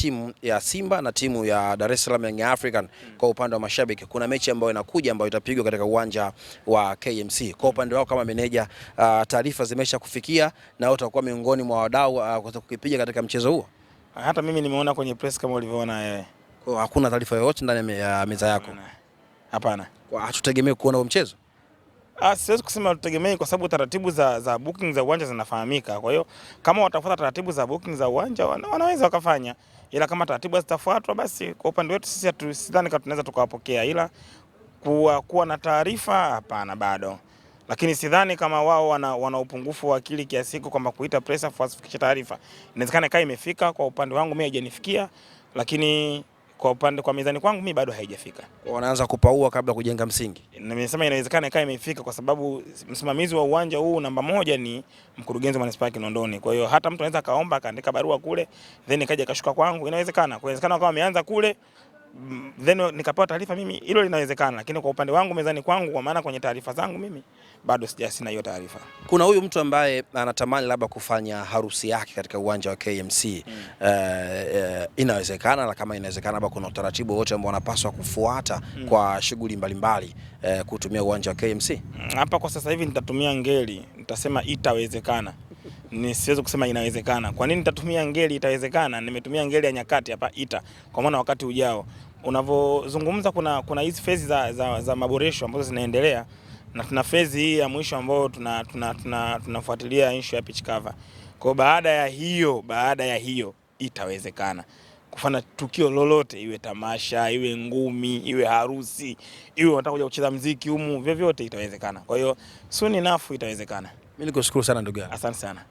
timu ya Simba na timu ya Dar es Salaam Young African kwa upande wa mashabiki. Kuna mechi ambayo inakuja ambayo itapigwa katika uwanja wa KMC. Kwa upande wao kama meneja, taarifa zimesha kufikia na utakuwa miongoni mwa wadau kukipiga katika mchezo huo? Hata mimi nimeona kwenye press kama ulivyoona. Kwa hakuna taarifa yoyote ndani ya meza yako? Hapana. Kwa hatutegemei kuona huo mchezo? Siwezi kusema tutegemei kwa sababu taratibu za booking za uwanja zinafahamika. Kwa hiyo kama watafuata taratibu za booking za uwanja wanaweza wakafanya. Ila kama taratibu hazitafuatwa basi kwa upande wetu sisi sidhani kama tunaweza tukawapokea, ila kuwa na taarifa hapana bado. Lakini sidhani kama wao wana upungufu wa akili kiasi hiko kwamba kuita press kufikisha taarifa. Inawezekana kai imefika, kwa upande wangu mimi haijanifikia, lakini kwa mizani kwangu mimi bado haijafika. Wanaanza kupaua kabla kujenga msingi. Nimesema inawezekana kai imefika kwa sababu msimamizi wa uwanja huu namba 1 ni mkurugenzi wa manispaa ya Kinondoni. Kwa hiyo hata mtu anaweza kaomba akaandika barua kule then kaja kashuka kwangu, inawezekana. Inawezekana kama wameanza kule then nikapewa taarifa mimi, hilo linawezekana, lakini kwa upande wangu mezani kwangu, kwa maana kwenye taarifa zangu mimi bado sina hiyo taarifa. Kuna huyu mtu ambaye anatamani labda kufanya harusi yake katika uwanja wa KMC. Inawezekana, na kama inawezekana labda kuna utaratibu wote ambao wanapaswa kufuata kwa shughuli mbalimbali kutumia uwanja wa KMC? Hapa kwa sasa hivi nitatumia ngeli, nitasema itawezekana. Siwezi kusema inawezekana. Kwa nini nitatumia ngeli itawezekana? Nimetumia ngeli ya nyakati hapa kwa maana wakati ujao. Unavozungumza kuna hizi phase za maboresho ambazo zinaendelea, na tuna phase hii ya mwisho ambayo tunafuatilia issue ya pitch cover. Kwa baada ya hiyo itawezekana kufanya tukio lolote, iwe tamasha, iwe ngumi, iwe harusi, iwe unataka kuja kucheza muziki humu, vyovyote itawezekana. Kwa hiyo soon enough itawezekana. Mimi nikushukuru sana ndugu yangu. Asante sana.